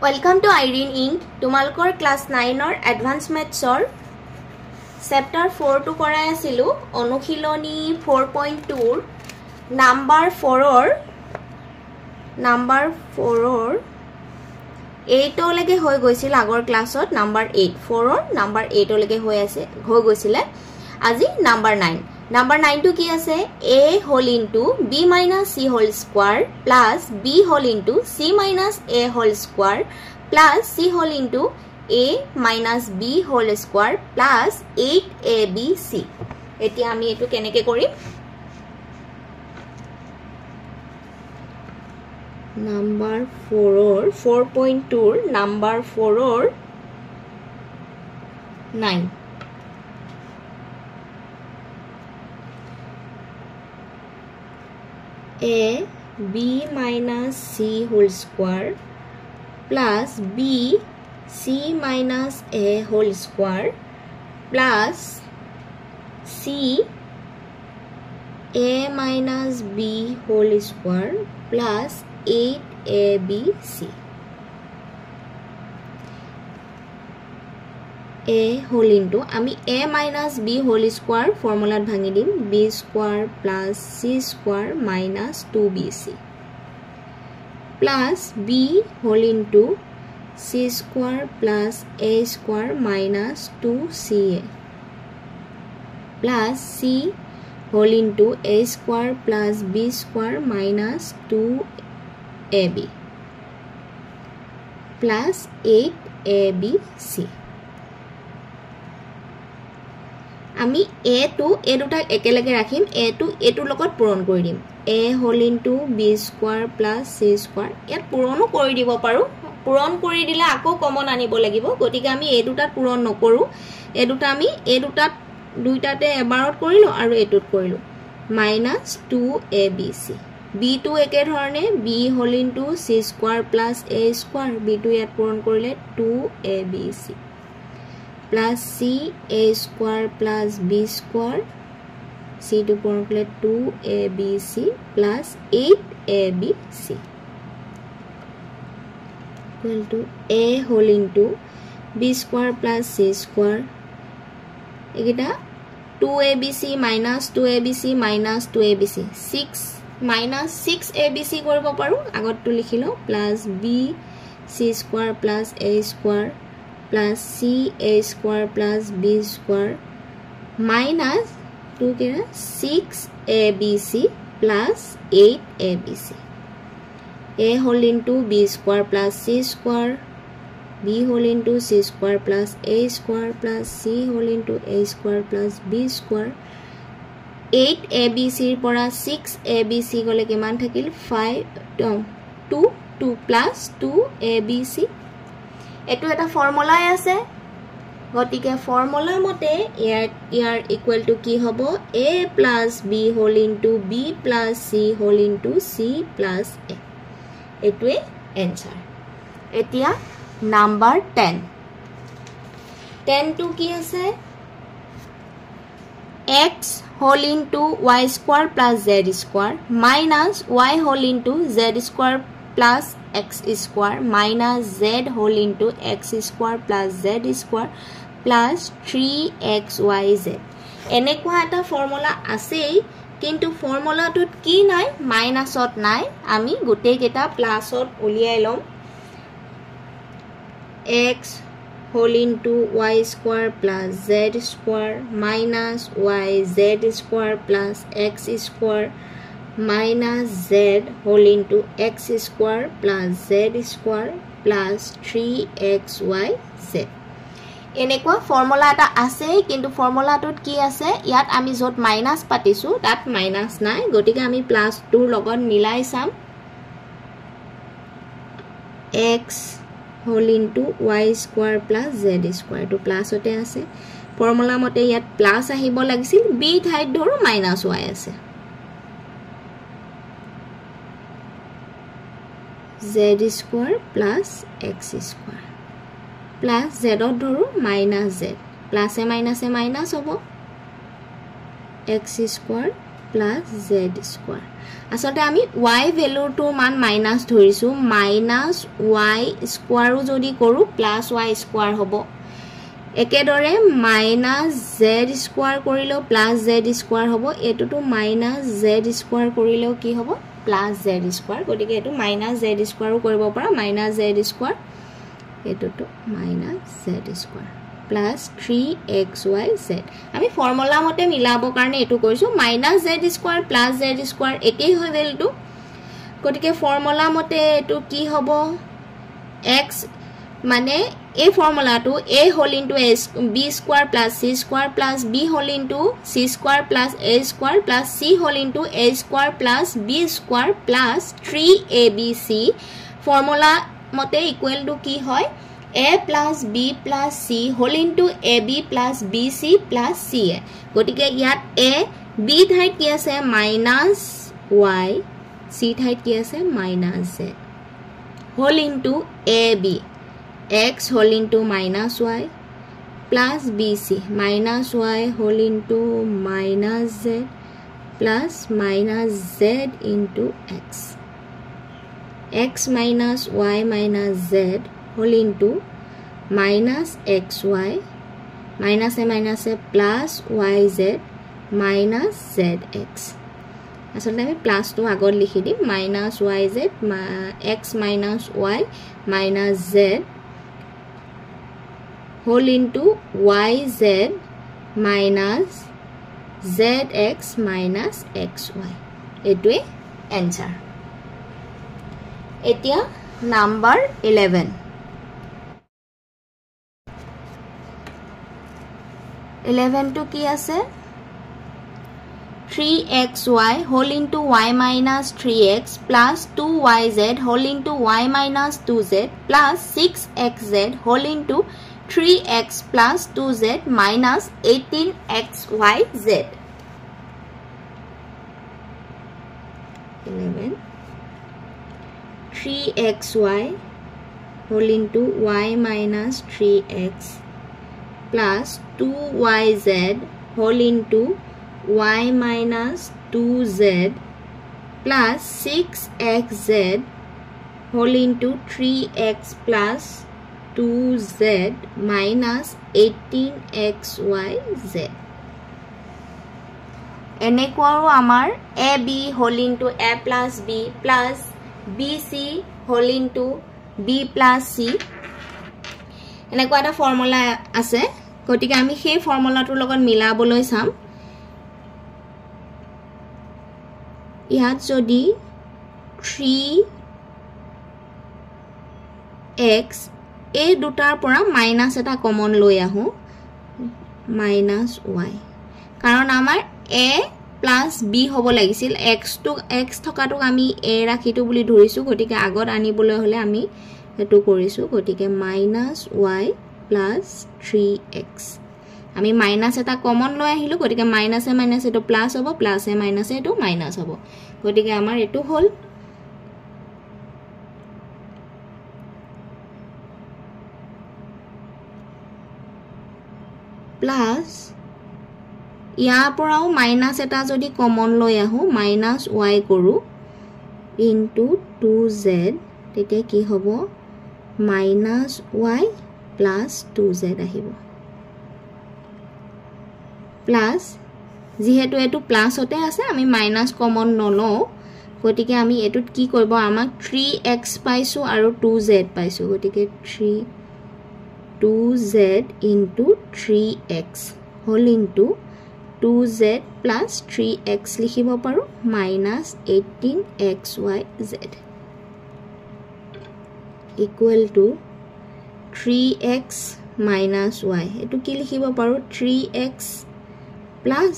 Welcome to Irene Inc. Tumalkor class 9 or advanced maths or chapter 4 to korai asilu onukhiloni 4.2 number 4 or 8 olege hoy goisil agor class ot number 8 4 or number 8 olege hoy goisile aji number 9 Number 9 to ki ase a whole into b minus c whole square plus b whole into c minus a whole square plus c whole into a minus b whole square plus 8abc. Eti ami etu keneke korim number 4 or 4.2 number 4 or 9 a b minus c whole square plus b c minus a whole square plus c a minus b whole square plus 8abc. A whole into ami a minus b whole square formula bhangi dim b square plus c square minus 2bc plus b whole into c square plus a square minus 2ca plus c whole into a square plus b square minus 2ab plus 8abc. আমি a to a দুটা একেলগে ৰাখিম a to a টোৰ লগত পূৰণ কৰি দিম a whole into b square plus c square ইয়াত পূৰণো কৰি দিব পাৰো পূৰণ কৰি দিলে আকৌ কমন আনিব লাগিব গতিকে আমি a দুটাত পূৰণ নকৰো a দুটা আমি a দুটাত দুইটাতে এবাৰত কৰিলো আৰু এটোত কৰিলো minus 2abc b to একে ধৰণে b whole into c square plus a square b to ইয়াত পূৰণ কৰিলে 2abc plus c a square plus b square c to formula 2abc plus 8abc equal to a whole into b square plus c square egita 2abc minus 2abc minus 2abc 6 minus 6abc koribo paru agot to likhilo plus b c square plus a square plus c a square plus b square minus 2 kira 6abc plus 8abc a whole into b square plus c square b whole into c square plus a square plus c whole into a square plus b square 8abc pora 6abc gole kiman thakil 2 plus 2abc এটো এটা formula আছে গটিকে formula মতে ইয়ার equal to কি হবো a plus b whole into b plus c whole into c plus a এটোৱে answer এতিয়া number 10 two কি আছে x whole into y square plus z square minus y whole into z square plus x square minus z whole into x square plus z square plus 3xyz এনেকুৱা এটা formula আছে কিন্তু ফর্মুলাটোত কি নাই মাইনাসত নাই আমি গোটেই কেটা প্লাসত উলিয়াই লম x whole into y square plus z square minus yz square plus x square minus z whole into x square plus z square plus 3xyz এনেকুৱা ফর্মুলা এটা আছে কিন্তু ফর্মুলাটোত কি আছে ইয়াত আমি যত মাইনাস পাতিছো তাত মাইনাস নাই গটিকে আমি প্লাস 2 লগত মিলাই চাম x whole into y square plus z square to plus হতে আছে ফর্মুলা মতে ইয়াত প্লাস আহিব লাগিছিল b ঠাইত ধৰো মাইনাস y আছে z square plus x square plus z ধৰো minus z plus e minus hobo x square plus Z square আসলে আমি y ভ্যালুটোৰ মান মাইনাস ধৰিছো মাইনাস y স্কোয়াৰো যদি কৰো প্লাস y স্কোয়াৰ হ'ব একেদৰে মাইনাস z স্কোয়াৰ কৰিলেও প্লাস z স্কোয়াৰ হ'ব এটোটো মাইনাস z স্কোয়াৰ কৰিলেও কি হ'ব প্লাস z স্কোয়াৰ গতিকে এটো মাইনাস z স্কোয়াৰো কৰিব পাৰা মাইনাস z স্কোয়াৰ এটোটো minus z square plus 3xyz আমি ফৰ্মুলা মতে মিলাব কাৰণে এটো কৰিছো minus z square plus z square একেই হৈ গেলটো গতিকে ফর্মুলা মতে এটো কি হ'ব x মানে এই ফর্মুলাটো a whole into b square plus c square plus b whole into c square plus a square plus c whole into a square plus b square plus 3abc formula মতে equal to কি হয় a plus b plus c whole into ab plus bc plus ca গটিকে ইয়াত a b ঠাইত কি আছে minus y c ঠাইত কি আছে minus z whole into ab x whole into minus y plus bc minus y whole into minus z plus minus z into x x minus y minus z whole into minus xy minus a plus yz minus zx আসলে আমি plus তো আগত লিখি দিম minus yz x minus y minus z whole into yz minus zx minus xy এটোৱে answer এতিয়া number 11 11 to কি আছে 3xy whole into y minus 3x plus 2yz whole into y minus 2z plus 6xz whole into 3x plus 2z minus 18xyz 11 3xy whole into y minus 3x plus 2yz whole into y minus 2z plus 6xz whole into 3x plus 2z minus 18xyz এনেকুৱাৰো আমাৰ ab whole into a plus b plus bc whole into b plus c এনেকুৱা এটা formula আছে গতিকে আমি সেই ফৰ্মুলাটোৰ লগত মিলাবলৈ চাম ইয়াত যদি 3x এই দুটাৰ পৰা মাইনাস এটা কমন লৈ আহো মাইনাস y কাৰণ আমাৰ a plus b হ'ব লাগিছিল x থকাটো আমি a ৰাখিটো বুলি ধৰিছো গতিকে আগত আনিবলৈ হলে আমি এটো কৰিছো গতিকে minus y plus 3x আমি মাইনাস এটা কমন লৈ আহিলো গতিকে মাইনাস এ মাইনাস এটো প্লাস হ'ব প্লাস এ মাইনাস এটো মাইনাস হ'ব গতিকে আমাৰ এটো হল প্লাস ইয়াৰ পৰাও মাইনাস এটা যদি কমন লৈ আহো মাইনাস y কৰো ইনটু 2z তেতিয়া কি হ'ব minus y plus 2z আহিব plus যেহেতু এটো প্লাস হতে আছে আমি মাইনাস কমন নলো গতিকে আমি এটোত কি কৰিব আমাক 3x পাইছো আৰু 2z পাইছো গতিকে 2z into 3x whole into 2z plus 3x লিখিব পাৰো minus 18xyz equal to 3x minus y এটো কি লিখিব পাৰো 3x plus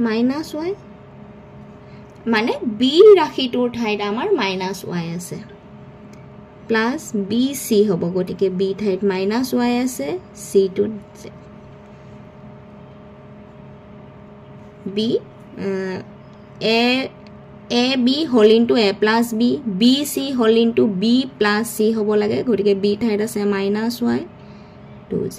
minus y মানে b ৰাখিটোৰ ঠাইত আমাৰ minus y আছে plus bc হ'ব গতিকে b ঠাইত minus y আছে c to z b a b whole into a plus b b c whole into b plus c হ'ব লাগে গতিকে b ঠাইত আছে minus y 2z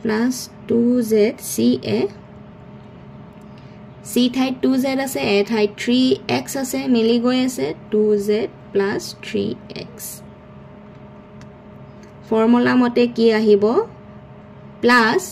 plus 2z c a c ঠাইত 2z আছে a ঠাইত 3x আছে মিলি গৈ আছে 2z plus 3x ফৰ্মুলা মতে কি আহিব plus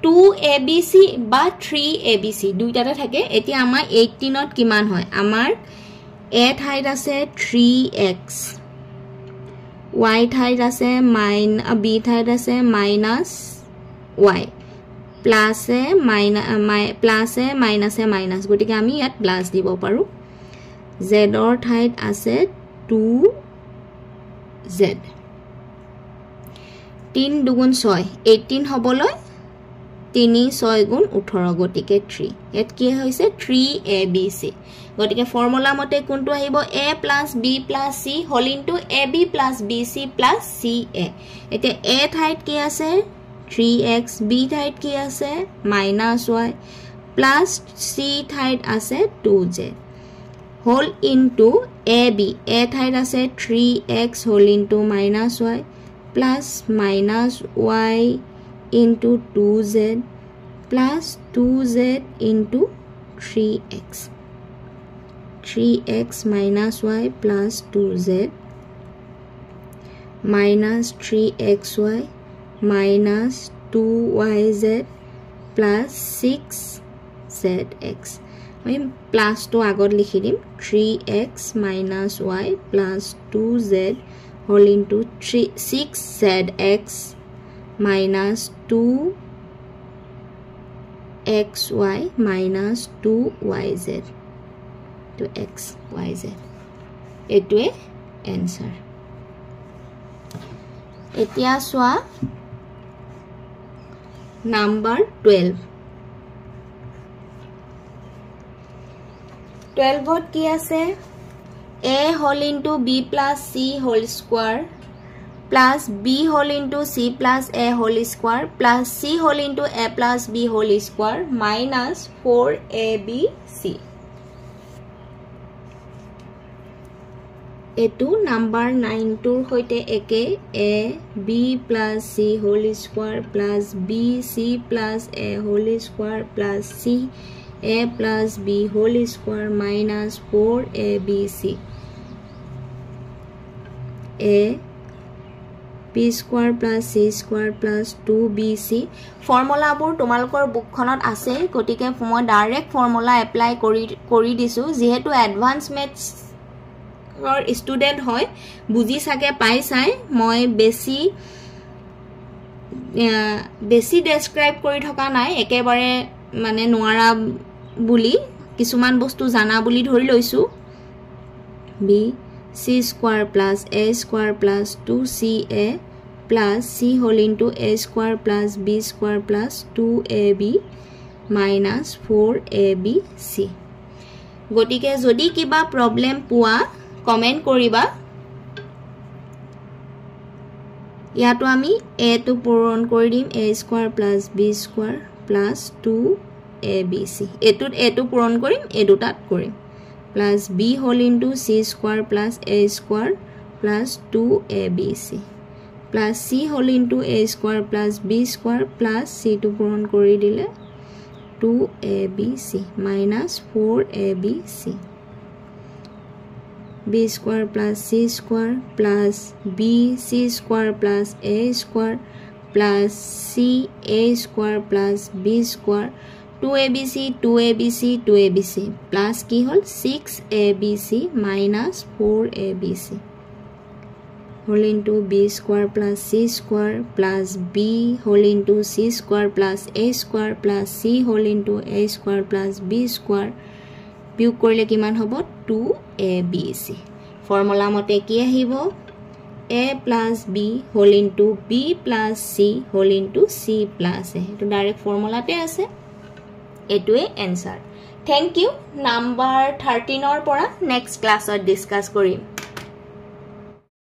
2abc বা 3abc দুইটাতে থাকে এতিয়া আমাৰ 18 ত কিমান হয় আমাৰ a ঠাইত আছে 3x y ঠাইত আছে b ঠাইত আছে -y plus a minus গতিকে আমি ইয়াত প্লাস দিব পাৰো z ৰ ঠাইত আছে 2z 3 দুগুণ 6 18 হবলৈ 3 6 গুণ 18 গতিকে 3 ইয়াত কি হৈছে 3abc গতিকে ফৰ্মুলা মতে কোনটো আহিব a + b + c whole into ab + bc + ca এতিয়া a ঠাইত কি আছে 3x b ঠাইত কি আছে -y plus c ঠাইত আছে 2z whole into ab a ঠাইত আছে 3x whole into -y plus -y into 2z plus 2z into 3x 3x minus y plus 2z minus 3xy minus 2yz plus 6zx আমি plus তো আগত লিখি দিম 3x minus y plus 2z whole into 6zx minus 2xy minus 2yz to xyz এটোৱে answer এতিয়া সোয়া number 12 ত কি আছে a whole into b plus c whole square plus b whole into c plus a whole square plus c whole into a plus b whole square minus 4abc এটো number 9 tour হৈতে একে a b plus c whole square plus b c plus a whole square plus c a plus b whole square minus 4abc a b square plus c square plus 2bc formula বোৰ তোমালোকৰ বুকখনত আছে গতিকে মই direct formula apply কৰি দিছো যেহেতু advance maths और student হয় বুজি সাকে পাই চাই মই বেছি ডেসক্রাইব কৰি থকা নাই একেবাৰে মানে নোৱাৰা বুলি কিছুমান বস্তু জানা বুলি ধৰি লৈছো b c square plus a square plus 2ca plus c whole into a square plus b square plus 2ab minus 4abc গটিকে যদি কিবা প্ৰবলেম পোৱা কমেন্ট কৰিবা ইয়াতো আমি a to পূৰণ কৰি দিম a square plus b square plus 2abc এটোত a to পূৰণ কৰিম a দুটাত কৰিম plus b whole into c square plus a square plus 2abc plus c whole into a square plus b square plus c to পূৰণ কৰি দিলে 2abc minus 4abc b square plus c square plus b c square plus a square plus c a square plus b square 2abc 2abc 2abc plus ki hol 6abc minus 4abc whole into b square plus c square plus b whole into c square plus a square plus c whole into a square plus b square বিয়োগ কৰিলে কিমান হ'ব 2abc formula মতে কি আহিব a plus b whole into b plus c whole into c plus a এটো direct ফৰ্মুলাতে আছে এটোৱে आंसर থ্যাংক ইউ নাম্বাৰ 13 ৰ পৰা নেক্সট ক্লাছত ডিসকাস কৰিম